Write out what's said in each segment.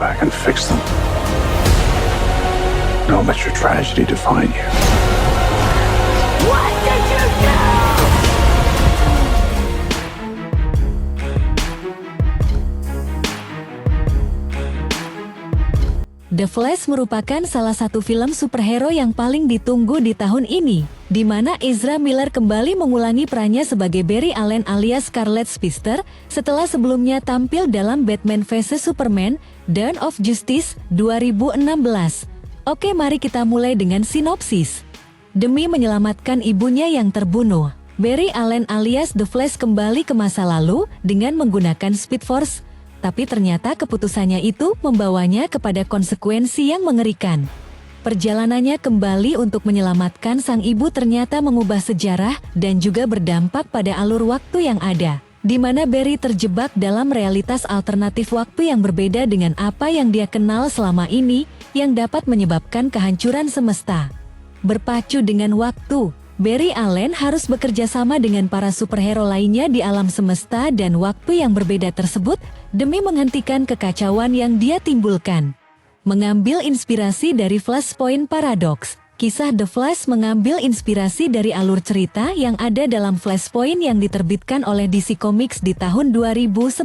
back and fix them. Don't let your tragedy define you. What did you do? The Flash merupakan salah satu film superhero yang paling ditunggu di tahun ini, di mana Ezra Miller kembali mengulangi perannya sebagai Barry Allen alias Scarlet Spider setelah sebelumnya tampil dalam Batman vs Superman: Dawn of Justice 2016. Oke, mari kita mulai dengan sinopsis. Demi menyelamatkan ibunya yang terbunuh, Barry Allen alias The Flash kembali ke masa lalu dengan menggunakan Speed Force. Tapi ternyata keputusannya itu membawanya kepada konsekuensi yang mengerikan. Perjalanannya kembali untuk menyelamatkan sang ibu ternyata mengubah sejarah dan juga berdampak pada alur waktu yang ada, di mana Barry terjebak dalam realitas alternatif waktu yang berbeda dengan apa yang dia kenal selama ini, yang dapat menyebabkan kehancuran semesta. Berpacu dengan waktu, Barry Allen harus bekerja sama dengan para superhero lainnya di alam semesta dan waktu yang berbeda tersebut demi menghentikan kekacauan yang dia timbulkan. Mengambil inspirasi dari Flashpoint Paradox, kisah The Flash mengambil inspirasi dari alur cerita yang ada dalam Flashpoint yang diterbitkan oleh DC Comics di tahun 2011.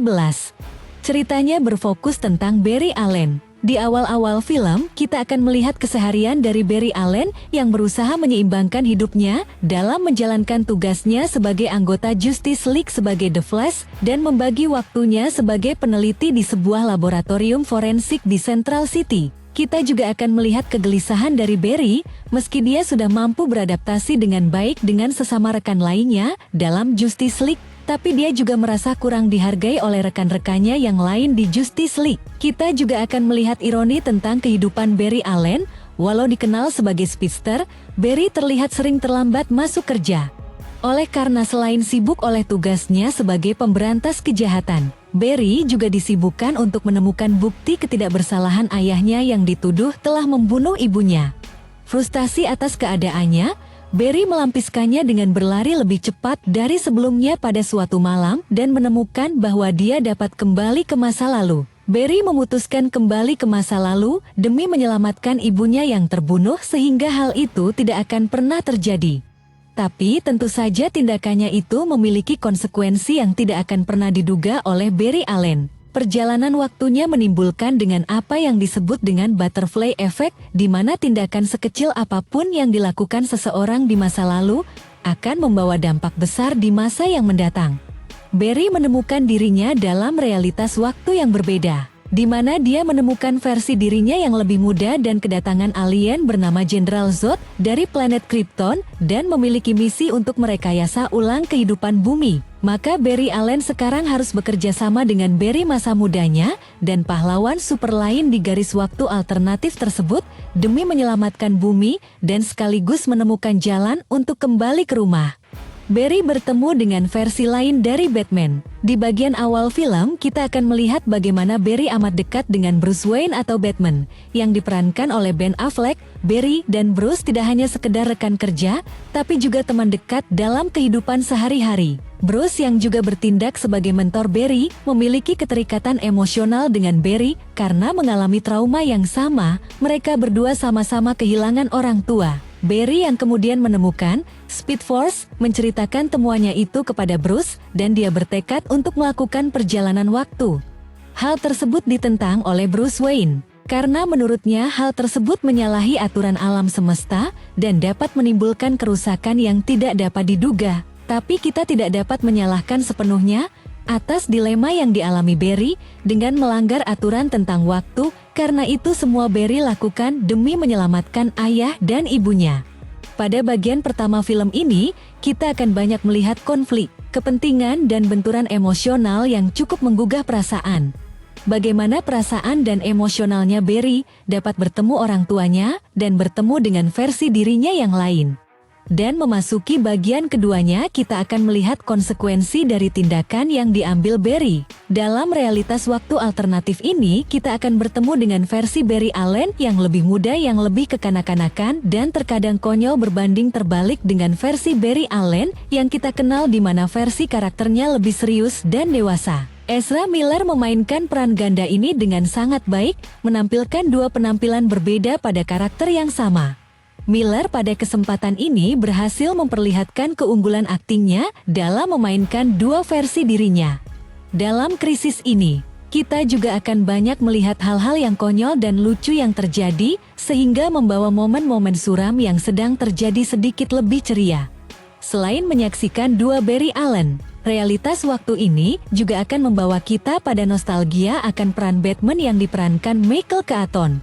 Ceritanya berfokus tentang Barry Allen. Di awal-awal film, kita akan melihat keseharian dari Barry Allen yang berusaha menyeimbangkan hidupnya dalam menjalankan tugasnya sebagai anggota Justice League sebagai The Flash dan membagi waktunya sebagai peneliti di sebuah laboratorium forensik di Central City. Kita juga akan melihat kegelisahan dari Barry, meski dia sudah mampu beradaptasi dengan baik dengan sesama rekan lainnya dalam Justice League. Tapi dia juga merasa kurang dihargai oleh rekan-rekannya yang lain di Justice League. Kita juga akan melihat ironi tentang kehidupan Barry Allen. Walau dikenal sebagai speedster, Barry terlihat sering terlambat masuk kerja. Oleh karena selain sibuk oleh tugasnya sebagai pemberantas kejahatan, Barry juga disibukkan untuk menemukan bukti ketidakbersalahan ayahnya yang dituduh telah membunuh ibunya. Frustasi atas keadaannya, Barry melampiskannya dengan berlari lebih cepat dari sebelumnya pada suatu malam dan menemukan bahwa dia dapat kembali ke masa lalu. Barry memutuskan kembali ke masa lalu demi menyelamatkan ibunya yang terbunuh sehingga hal itu tidak akan pernah terjadi. Tapi tentu saja tindakannya itu memiliki konsekuensi yang tidak akan pernah diduga oleh Barry Allen. Perjalanan waktunya menimbulkan dengan apa yang disebut dengan butterfly effect, di mana tindakan sekecil apapun yang dilakukan seseorang di masa lalu akan membawa dampak besar di masa yang mendatang. Barry menemukan dirinya dalam realitas waktu yang berbeda, di mana dia menemukan versi dirinya yang lebih muda dan kedatangan alien bernama General Zod dari planet Krypton dan memiliki misi untuk merekayasa ulang kehidupan bumi. Maka Barry Allen sekarang harus bekerja sama dengan Barry masa mudanya dan pahlawan super lain di garis waktu alternatif tersebut demi menyelamatkan bumi dan sekaligus menemukan jalan untuk kembali ke rumah. Barry bertemu dengan versi lain dari Batman. Di bagian awal film, kita akan melihat bagaimana Barry amat dekat dengan Bruce Wayne atau Batman, yang diperankan oleh Ben Affleck. Barry dan Bruce tidak hanya sekedar rekan kerja, tapi juga teman dekat dalam kehidupan sehari-hari. Bruce yang juga bertindak sebagai mentor Barry, memiliki keterikatan emosional dengan Barry karena mengalami trauma yang sama. Mereka berdua sama-sama kehilangan orang tua. Barry yang kemudian menemukan Speed Force menceritakan temuannya itu kepada Bruce dan dia bertekad untuk melakukan perjalanan waktu. Hal tersebut ditentang oleh Bruce Wayne karena menurutnya hal tersebut menyalahi aturan alam semesta dan dapat menimbulkan kerusakan yang tidak dapat diduga. Tapi kita tidak dapat menyalahkan sepenuhnya atas dilema yang dialami Barry dengan melanggar aturan tentang waktu, karena itu semua Barry lakukan demi menyelamatkan ayah dan ibunya. Pada bagian pertama film ini, kita akan banyak melihat konflik, kepentingan dan benturan emosional yang cukup menggugah perasaan. Bagaimana perasaan dan emosionalnya Barry dapat bertemu orang tuanya dan bertemu dengan versi dirinya yang lain. Dan memasuki bagian keduanya, kita akan melihat konsekuensi dari tindakan yang diambil Barry. Dalam realitas waktu alternatif ini, kita akan bertemu dengan versi Barry Allen yang lebih muda, yang lebih kekanak-kanakan dan terkadang konyol berbanding terbalik dengan versi Barry Allen yang kita kenal, di mana versi karakternya lebih serius dan dewasa. Ezra Miller memainkan peran ganda ini dengan sangat baik, menampilkan dua penampilan berbeda pada karakter yang sama. Miller pada kesempatan ini berhasil memperlihatkan keunggulan aktingnya dalam memainkan dua versi dirinya. Dalam krisis ini, kita juga akan banyak melihat hal-hal yang konyol dan lucu yang terjadi, sehingga membawa momen-momen suram yang sedang terjadi sedikit lebih ceria. Selain menyaksikan dua Barry Allen, realitas waktu ini juga akan membawa kita pada nostalgia akan peran Batman yang diperankan Michael Keaton,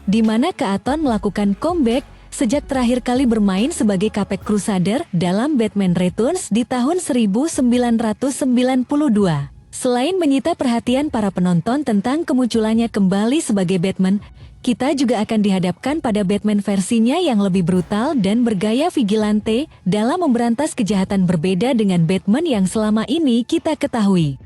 di mana Keaton melakukan comeback sejak terakhir kali bermain sebagai Capek Crusader dalam Batman Returns di tahun 1992. Selain menyita perhatian para penonton tentang kemunculannya kembali sebagai Batman, kita juga akan dihadapkan pada Batman versinya yang lebih brutal dan bergaya vigilante dalam memberantas kejahatan berbeda dengan Batman yang selama ini kita ketahui.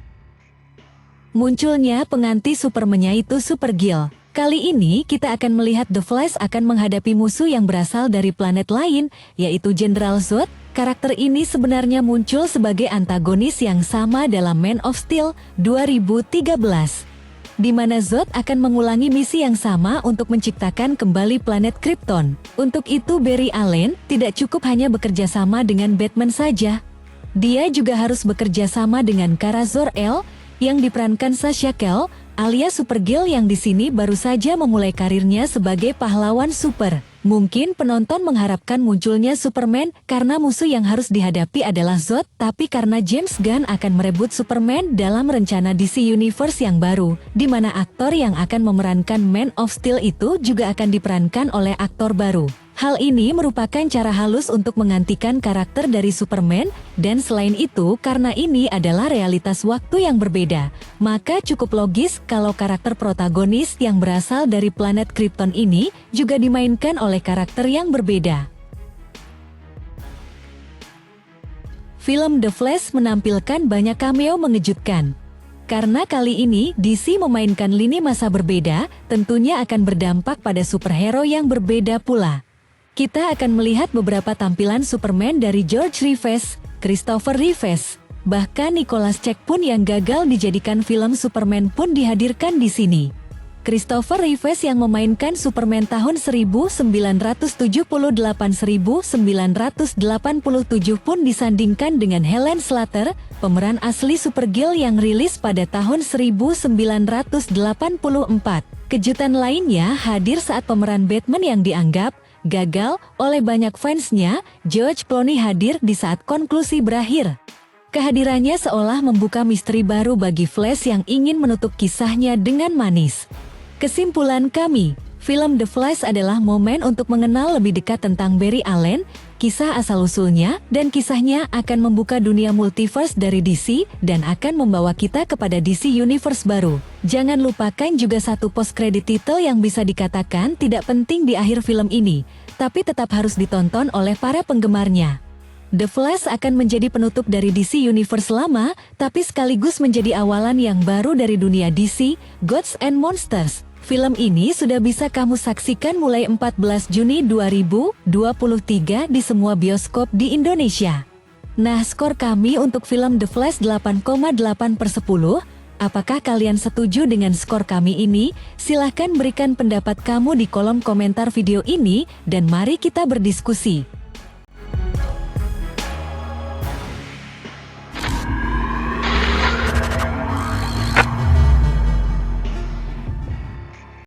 Munculnya pengganti Superman yaitu Supergirl. Kali ini kita akan melihat The Flash akan menghadapi musuh yang berasal dari planet lain, yaitu Jenderal Zod. Karakter ini sebenarnya muncul sebagai antagonis yang sama dalam Man of Steel 2013. Di mana Zod akan mengulangi misi yang sama untuk menciptakan kembali planet Krypton. Untuk itu Barry Allen tidak cukup hanya bekerja sama dengan Batman saja. Dia juga harus bekerja sama dengan Kara Zor-El yang diperankan Sasha Calle alias Supergirl yang di sini baru saja memulai karirnya sebagai pahlawan super. Mungkin penonton mengharapkan munculnya Superman karena musuh yang harus dihadapi adalah Zod, tapi karena James Gunn akan merebut Superman dalam rencana DC Universe yang baru, di mana aktor yang akan memerankan Man of Steel itu juga akan diperankan oleh aktor baru. Hal ini merupakan cara halus untuk menggantikan karakter dari Superman, dan selain itu karena ini adalah realitas waktu yang berbeda, maka cukup logis kalau karakter protagonis yang berasal dari planet Krypton ini juga dimainkan oleh karakter yang berbeda. Film The Flash menampilkan banyak cameo mengejutkan. Karena kali ini DC memainkan lini masa berbeda, tentunya akan berdampak pada superhero yang berbeda pula. Kita akan melihat beberapa tampilan Superman dari George Reeves, Christopher Reeves, bahkan Nicholas Cage pun yang gagal dijadikan film Superman pun dihadirkan di sini. Christopher Reeves yang memainkan Superman tahun 1978-1987 pun disandingkan dengan Helen Slater, pemeran asli Supergirl yang rilis pada tahun 1984. Kejutan lainnya hadir saat pemeran Batman yang dianggap gagal oleh banyak fansnya, George Clooney hadir di saat konklusi berakhir. Kehadirannya seolah membuka misteri baru bagi Flash yang ingin menutup kisahnya dengan manis. Kesimpulan kami, film The Flash adalah momen untuk mengenal lebih dekat tentang Barry Allen, kisah asal-usulnya, dan kisahnya akan membuka dunia multiverse dari DC dan akan membawa kita kepada DC Universe baru. Jangan lupakan juga satu post-credit title yang bisa dikatakan tidak penting di akhir film ini, tapi tetap harus ditonton oleh para penggemarnya. The Flash akan menjadi penutup dari DC Universe lama, tapi sekaligus menjadi awalan yang baru dari dunia DC, Gods and Monsters. Film ini sudah bisa kamu saksikan mulai 14 Juni 2023 di semua bioskop di Indonesia. Nah, skor kami untuk film The Flash 8,8/10. Apakah kalian setuju dengan skor kami ini? Silahkan berikan pendapat kamu di kolom komentar video ini, dan mari kita berdiskusi.